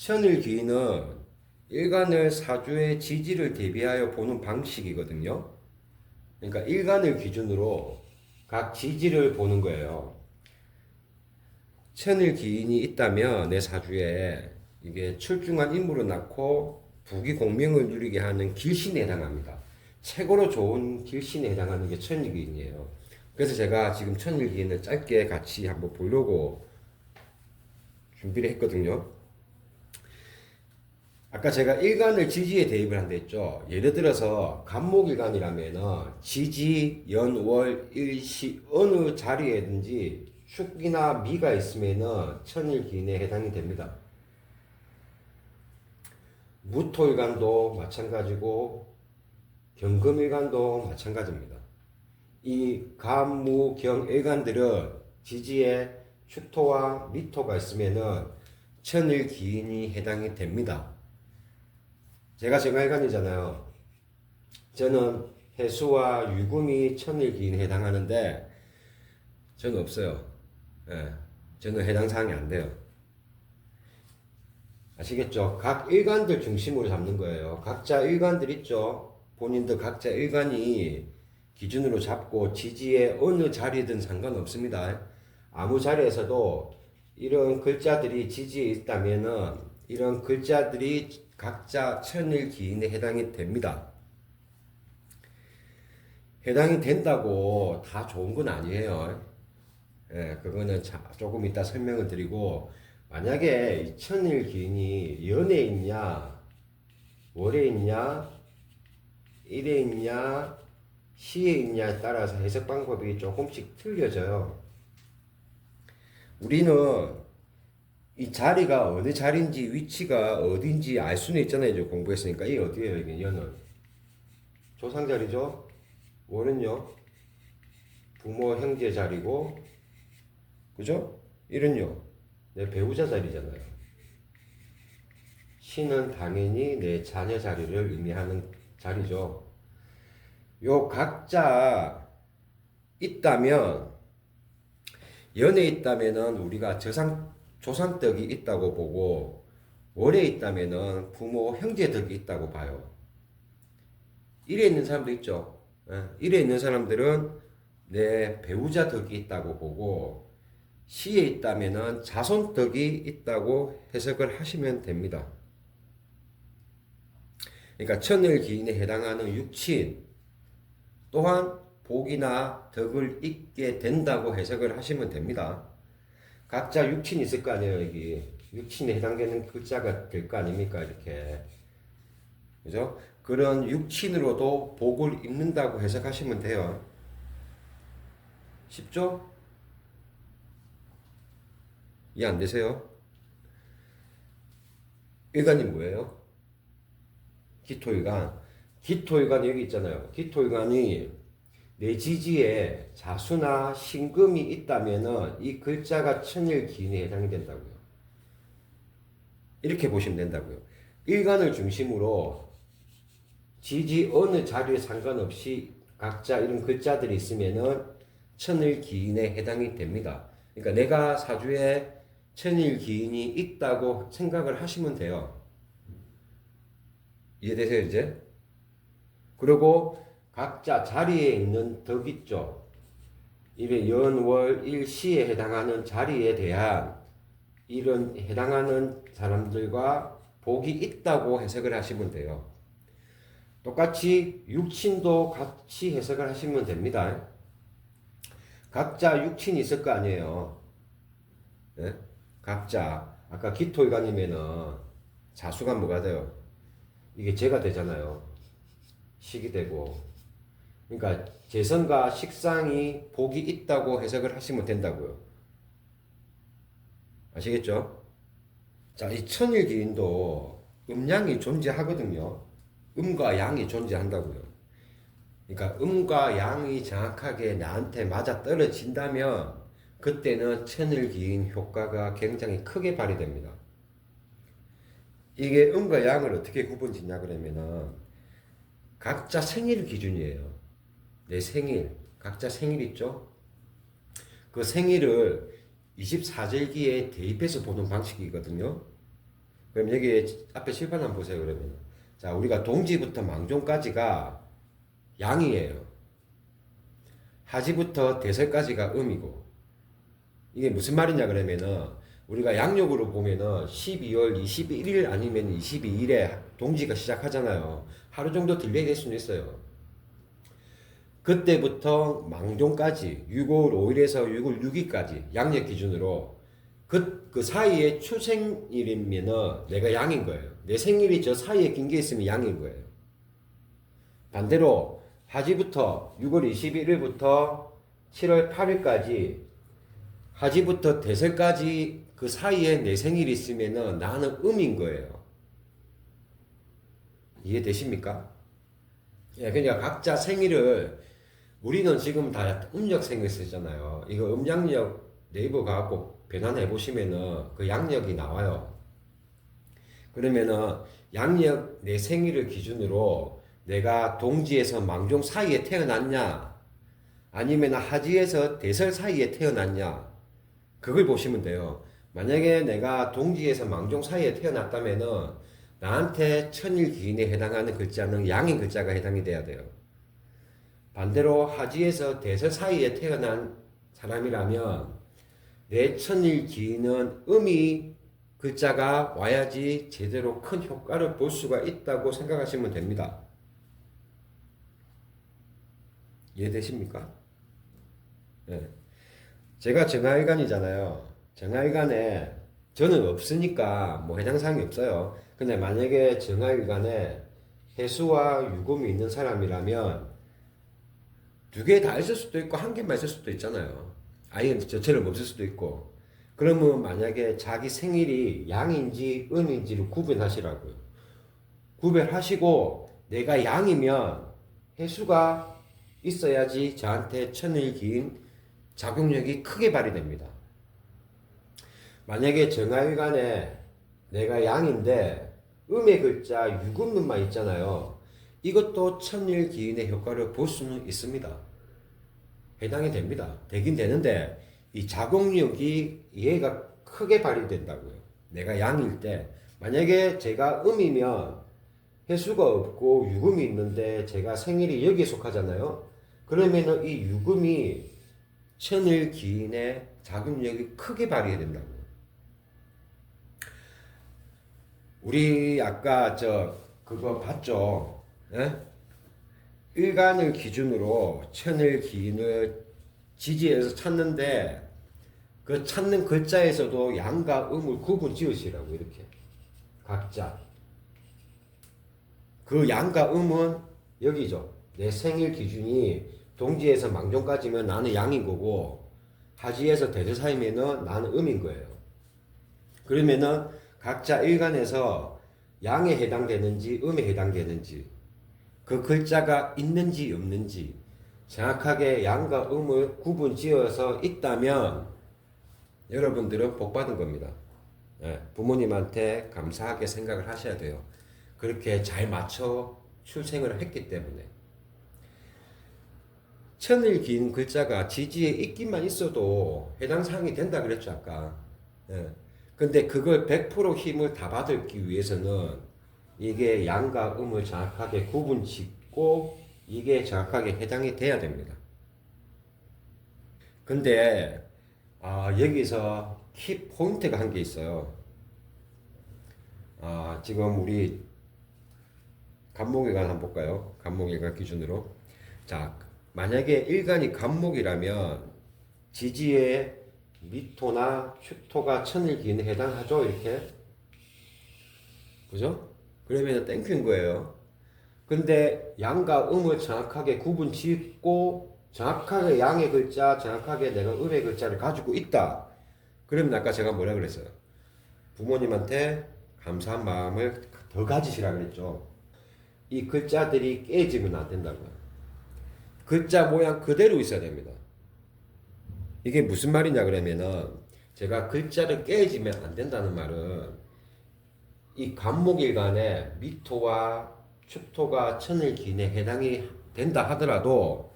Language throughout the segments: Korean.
천일기는 일간을 사주의 지지를 대비하여 보는 방식이거든요. 그러니까 일간을 기준으로 각 지지를 보는 거예요. 천일기인이 있다면 내 사주에 이게 출중한 인물을 낳고 부귀 공명을 누리게 하는 길신에 해당합니다. 최고로 좋은 길신에 해당하는 게 천일기인이에요. 그래서 제가 지금 천일기인을 짧게 같이 한번 보려고 준비를 했거든요. 아까 제가 일간을 지지에 대입을 한다 했죠. 예를 들어서 간목일간이라면은 지지, 연, 월, 일시 어느 자리에든지 축이나 미가 있으면은 천일기인에 해당이 됩니다. 무토일간도 마찬가지고 경금일간도 마찬가지입니다. 이 간, 무, 경 일간들은 지지에 축토와 미토가 있으면은 천일기인이 해당이 됩니다. 제가 정활관이잖아요. 저는 해수와 유금이 천일기인에 해당하는데 저는 없어요. 예, 저는 해당 사항이 안 돼요. 아시겠죠? 각 일간들 중심으로 잡는 거예요. 각자 일간들 있죠? 본인들 각자 일간이 기준으로 잡고 지지의 어느 자리든 상관없습니다. 아무 자리에서도 이런 글자들이 지지에 있다면은 이런 글자들이 각자 천일기인에 해당이 됩니다. 해당이 된다고 다 좋은 건 아니에요. 예, 그거는 조금 이따 설명을 드리고, 만약에 이 천일기인이 연에 있냐, 월에 있냐, 일에 있냐, 시에 있냐에 따라서 해석 방법이 조금씩 틀려져요. 우리는 이 자리가 어느 자리인지 위치가 어딘지 알 수는 있잖아요. 이제 공부했으니까. 이 어디예요? 이게 연은 조상 자리죠. 월은요 부모 형제 자리고, 그죠? 일은요 내 배우자 자리잖아요. 시는 당연히 내 자녀 자리를 의미하는 자리죠. 요 각자 있다면, 연에 있다면은 우리가 조상덕이 있다고 보고, 월에 있다면은 부모 형제덕이 있다고 봐요. 일에 있는 사람도 있죠. 일에 있는 사람들은 내 배우자 덕이 있다고 보고, 시에 있다면은 자손덕이 있다고 해석을 하시면 됩니다. 그러니까 천을기인에 해당하는 육친 또한 복이나 덕을 잇게 된다고 해석을 하시면 됩니다. 각자 육친이 있을 거 아니에요. 여기 육친에 해당되는 글자가 될 거 아닙니까? 이렇게, 그죠? 그런 육친으로도 복을 입는다고 해석하시면 돼요. 쉽죠? 이해 안 되세요? 일간이 뭐예요? 기토일간. 기토일간 여기 있잖아요. 기토일간이 내 지지에 자수나 신금이 있다면은 이 글자가 천일기인에 해당이 된다고요. 이렇게 보시면 된다고요. 일간을 중심으로 지지 어느 자리에 상관없이 각자 이런 글자들이 있으면은 천일기인에 해당이 됩니다. 그러니까 내가 사주에 천일기인이 있다고 생각을 하시면 돼요. 이해되세요, 이제? 그리고 각자 자리에 있는 덕 있죠. 이래 연, 월, 일, 시에 해당하는 자리에 대한 이런 해당하는 사람들과 복이 있다고 해석을 하시면 돼요. 똑같이 육친도 같이 해석을 하시면 됩니다. 각자 육친이 있을 거 아니에요. 네? 각자 아까 기토일간이면은 자수가 뭐가 돼요? 이게 재가 되잖아요. 식이 되고. 그러니까 재성과 식상이 복이 있다고 해석을 하시면 된다고요. 아시겠죠? 자, 이 천일기인도 음양이 존재하거든요. 음과 양이 존재한다고요. 그러니까 음과 양이 정확하게 나한테 맞아 떨어진다면 그때는 천일기인 효과가 굉장히 크게 발휘됩니다. 이게 음과 양을 어떻게 구분짓냐 그러면은 각자 생일 기준이에요. 내 생일, 각자 생일 있죠? 그 생일을 24절기에 대입해서 보는 방식이거든요. 그럼 여기 앞에 칠판 한번 보세요. 그러면 자 우리가 동지부터 망종까지가 양이에요. 하지부터 대설까지가 음이고 이게 무슨 말이냐 그러면은 우리가 양력으로 보면은 12월 21일 아니면 22일에 동지가 시작하잖아요. 하루 정도 딜레이 될 수는 있어요. 그때부터 망종까지 6월 5일에서 6월 6일까지 양력 기준으로 그 사이에 출생일이면은 내가 양인 거예요. 내 생일이 저 사이에 낀 게 있으면 양인 거예요. 반대로 하지부터 6월 21일부터 7월 8일까지 하지부터 대설까지 그 사이에 내 생일이 있으면은 나는 음인 거예요. 이해되십니까? 예, 그러니까 각자 생일을 우리는 지금 다 음력 생일 쓰잖아요. 이거 음양력 네이버 가고 변환해 보시면은 그 양력이 나와요. 그러면은 양력 내 생일을 기준으로 내가 동지에서 망종 사이에 태어났냐 아니면 하지에서 대설 사이에 태어났냐 그걸 보시면 돼요. 만약에 내가 동지에서 망종 사이에 태어났다면은 나한테 천일 기인에 해당하는 글자는 양인 글자가 해당이 돼야 돼요. 반대로 하지에서 대설 사이에 태어난 사람이라면 내 천일 기인은 음이 글자가 와야지 제대로 큰 효과를 볼 수가 있다고 생각하시면 됩니다. 이해되십니까? 네. 제가 정하일간이잖아요. 정하일간에 저는 없으니까 뭐 해당 사항이 없어요. 근데 만약에 정하일간에 해수와 유금이 있는 사람이라면 두 개 다 있을 수도 있고 한 개만 있을 수도 있잖아요. 아예 저처럼 없을 수도 있고. 그러면 만약에 자기 생일이 양인지 음인지를 구분하시라고요. 구별하시고 내가 양이면 해수가 있어야지 저한테 천일기인 작용력이 크게 발휘됩니다. 만약에 정하일간에 내가 양인데 음의 글자 유금문만 있잖아요. 이것도 천일기인의 효과를 볼 수는 있습니다. 해당이 됩니다. 되긴 되는데 이 작용력이 얘가 크게 발휘된다고요. 내가 양일 때 만약에 제가 음이면 해수가 없고 유금이 있는데 제가 생일이 여기에 속하잖아요. 그러면은 이 유금이 천일기인의 작용력이 크게 발휘해야 된다고요. 우리 아까 그거 봤죠? 예? 일간을 기준으로 천일기인을 지지해서 찾는데 그 찾는 글자에서도 양과 음을 구분 지으시라고 이렇게 각자 그 양과 음은 여기죠. 내 생일 기준이 동지에서 망종까지면 나는 양인 거고 하지에서 대조사이면은 나는 음인 거예요. 그러면은 각자 일간에서 양에 해당되는지 음에 해당되는지 그 글자가 있는지 없는지 정확하게 양과 음을 구분 지어서 있다면 여러분들은 복 받은 겁니다. 예, 부모님한테 감사하게 생각을 하셔야 돼요. 그렇게 잘 맞춰 출생을 했기 때문에. 천일 긴 글자가 지지에 있기만 있어도 해당 사항이 된다 그랬죠 아까. 예. 근데 그걸 100% 힘을 다 받기 위해서는 이게 양과 음을 정확하게 구분 짓고 이게 정확하게 해당이 돼야 됩니다. 근데 여기서 키 포인트가 한 게 있어요. 지금 우리 간목일간 한번 볼까요? 간목일간 기준으로. 자, 만약에 일간이 간목이라면 지지에 미토나 축토가 천일기인에 해당하죠? 이렇게. 그죠? 그러면 땡큐인 거예요. 근데 양과 음을 정확하게 구분 짓고 정확하게 양의 글자, 정확하게 내가 음의 글자를 가지고 있다. 그러면 아까 제가 뭐라 그랬어요? 부모님한테 감사한 마음을 더 가지시라 그랬죠. 이 글자들이 깨지면 안 된다고요. 글자 모양 그대로 있어야 됩니다. 이게 무슨 말이냐 그러면은 제가 글자를 깨지면 안 된다는 말은 이 간목일간에 미토와 축토가 천일기인에 해당이 된다 하더라도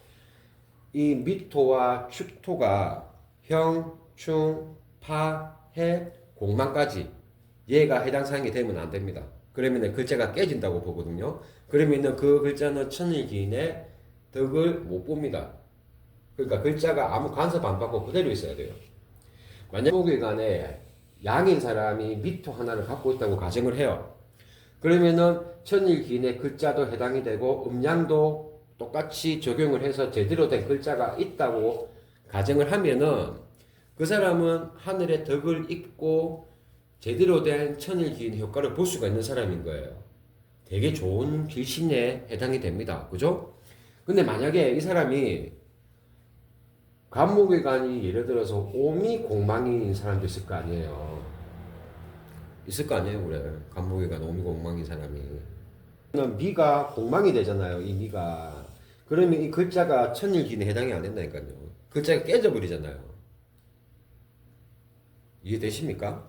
이 미토와 축토가 형, 충, 파, 해, 공만까지 얘가 해당 사항이 되면 안 됩니다. 그러면 글자가 깨진다고 보거든요. 그러면 그 글자는 천일기인의 덕을 못 봅니다. 그러니까 글자가 아무 간섭 안 받고 그대로 있어야 돼요. 만약 목일간에 양인 사람이 미토 하나를 갖고 있다고 가정을 해요. 그러면은 천일기인의 글자도 해당이 되고 음양도 똑같이 적용을 해서 제대로 된 글자가 있다고 가정을 하면은 그 사람은 하늘의 덕을 입고 제대로 된 천일기인 효과를 볼 수가 있는 사람인 거예요. 되게 좋은 길신에 해당이 됩니다. 그죠? 근데 만약에 이 사람이 간목일간이 예를 들어서 오미 공망인 사람도 있을 거 아니에요. 있을 거 아니에요, 그래. 간목일간 오미 공망인 사람이. 미가 공망이 되잖아요, 이 미가. 그러면 이 글자가 천일기인에 해당이 안 된다니까요. 글자가 깨져버리잖아요. 이해되십니까?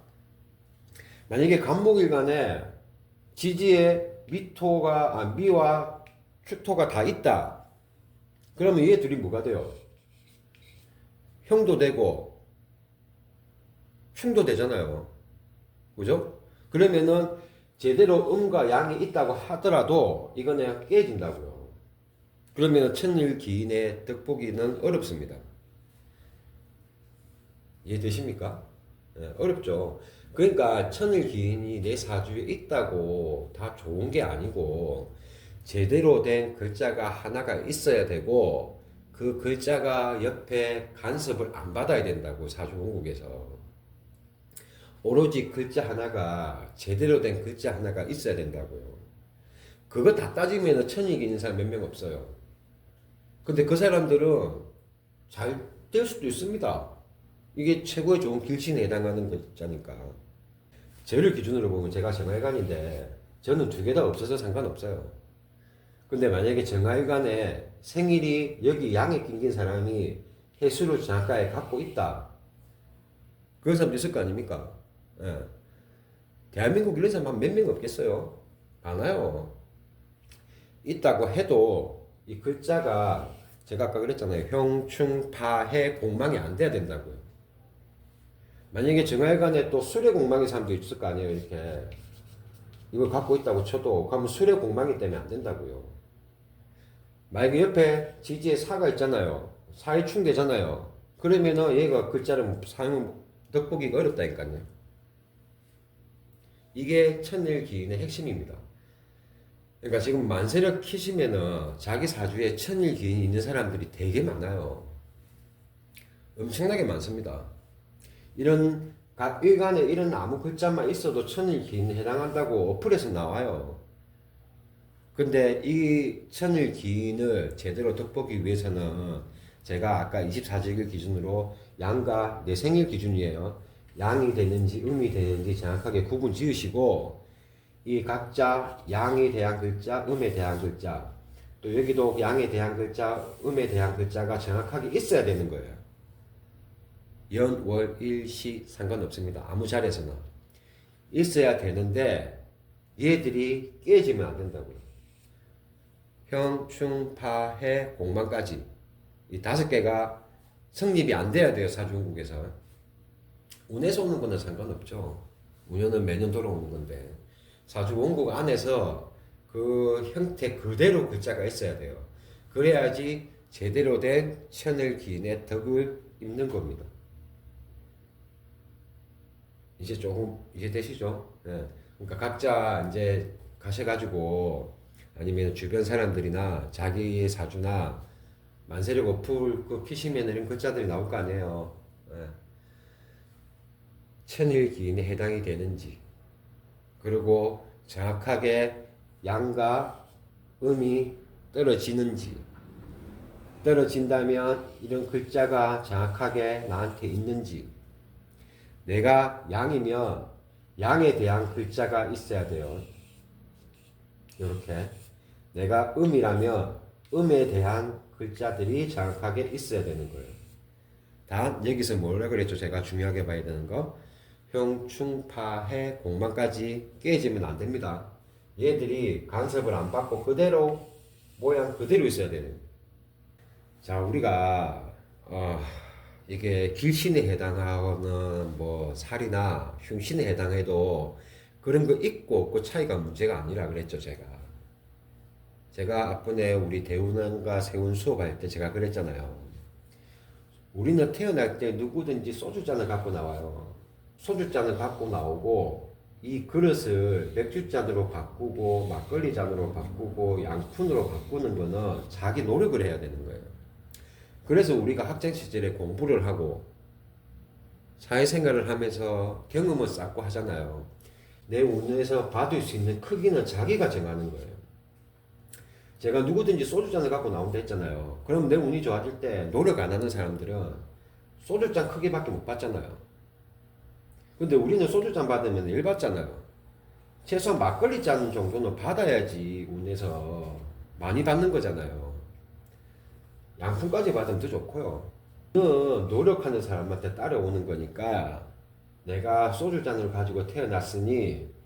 만약에 간목일간에 지지에 미와 축토가 다 있다. 그러면 얘 둘이 뭐가 돼요? 형도 되고 충도 되잖아요. 그죠? 그러면은 제대로 음과 양이 있다고 하더라도 이거는 깨진다고요. 그러면 천일기인의 덕보기는 어렵습니다. 이해되십니까? 네, 어렵죠. 그러니까 천일기인이 내 사주에 있다고 다 좋은 게 아니고 제대로 된 글자가 하나가 있어야 되고 그 글자가 옆에 간섭을 안 받아야 된다고 사주 원국에서. 오로지 글자 하나가 제대로 된 글자 하나가 있어야 된다고요. 그거 다 따지면 천일기인 사람 몇 명 없어요. 근데 그 사람들은 잘 될 수도 있습니다. 이게 최고의 좋은 길신에 해당하는 글자니까. 저를 기준으로 보면 제가 정활관인데 저는 두 개 다 없어서 상관없어요. 근데 만약에 정활관에 생일이 여기 양에 낀긴 사람이 해수를 정확하게 갖고 있다. 그런 사람도 있을 거 아닙니까? 예. 대한민국 이런 사람 한 몇 명 없겠어요? 많아요. 있다고 해도 이 글자가 제가 아까 그랬잖아요. 형충파해 공망이 안 돼야 된다고요. 만약에 정활관에 또 수레공망인 사람도 있을 거 아니에요. 이렇게 이걸 갖고 있다고 쳐도 그러면 수레공망이 때문에 안 된다고요. 만약에 옆에 지지에 사가 있잖아요. 사이충 되잖아요. 그러면은 얘가 글자를 사용 덕보기가 어렵다니까요. 이게 천일기인의 핵심입니다. 그러니까 지금 만세력 키시면은 자기 사주에 천일기인이 있는 사람들이 되게 많아요. 엄청나게 많습니다. 이런 각 일간에 이런 아무 글자만 있어도 천일기인에 해당한다고 어플에서 나와요. 근데 이 천일기인을 제대로 덕보기 위해서는 제가 아까 24제기 기준으로 양과 내 생일 기준이에요. 양이 되는지 음이 되는지 정확하게 구분 지으시고 이 각자 양에 대한 글자, 음에 대한 글자 또 여기도 양에 대한 글자, 음에 대한 글자가 정확하게 있어야 되는 거예요. 연, 월, 일, 시 상관없습니다. 아무 자리에서나 있어야 되는데 얘들이 깨지면 안 된다고요. 형, 충, 파, 해, 공망까지 이 5개가 성립이 안 돼야 돼요. 사주원국에서. 운에서 오는 거는 상관없죠. 운연은 매년 돌아오는 건데 사주원국 안에서 그 형태 그대로 글자가 있어야 돼요. 그래야지 제대로 된 천일기인의 덕을 입는 겁니다. 이제 조금 이해되시죠? 네. 그러니까 각자 이제 가셔가지고 아니면 주변 사람들이나 자기의 사주나 만세력 어플 그 키시면 이런 글자들이 나올 거 아니에요. 네. 천일기인에 해당이 되는지 그리고 정확하게 양과 음이 떨어지는지 떨어진다면 이런 글자가 정확하게 나한테 있는지 내가 양이면 양에 대한 글자가 있어야 돼요. 이렇게 내가 음이라면 음에 대한 글자들이 정확하게 있어야 되는 거예요. 단 여기서 뭐라 그랬죠? 제가 중요하게 봐야 되는 거 형충파해 공망까지 깨지면 안 됩니다. 얘들이 간섭을 안 받고 그대로 모양 그대로 있어야 되는. 자 우리가 이게 길신에 해당하는 뭐 살이나 흉신에 해당해도 그런 거 있고 없고 차이가 문제가 아니라 그랬죠, 제가 앞번에 우리 대운과 세운 수업할 때 제가 그랬잖아요. 우리는 태어날 때 누구든지 소주잔을 갖고 나와요. 소주잔을 갖고 나오고 이 그릇을 맥주잔으로 바꾸고 막걸리 잔으로 바꾸고 양푼으로 바꾸는 거는 자기 노력을 해야 되는 거예요. 그래서 우리가 학창 시절에 공부를 하고 사회생활을 하면서 경험을 쌓고 하잖아요. 내 운에서 받을 수 있는 크기는 자기가 정하는 거예요. 제가 누구든지 소주잔을 갖고 나온다 했잖아요. 그럼 내 운이 좋아질 때 노력 안 하는 사람들은 소주잔 크기밖에 못 받잖아요. 근데 우리는 소주잔 받으면 일 받잖아요. 최소한 막걸리 잔 정도는 받아야지 운에서 많이 받는 거잖아요. 양푼까지 받으면 더 좋고요. 그는 노력하는 사람한테 따라오는 거니까 내가 소주잔을 가지고 태어났으니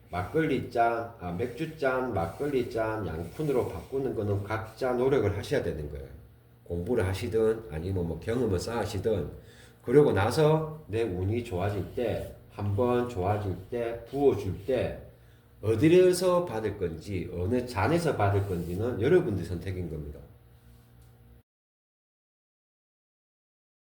막걸리잔, 맥주잔, 막걸리잔, 양푼으로 바꾸는 거는 각자 노력을 하셔야 되는 거예요. 공부를 하시든 아니면 뭐 경험을 쌓으시든 그러고 나서 내 운이 좋아질 때, 한번 좋아질 때, 부어줄 때 어디에서 받을 건지 어느 잔에서 받을 건지는 여러분들 선택인 겁니다.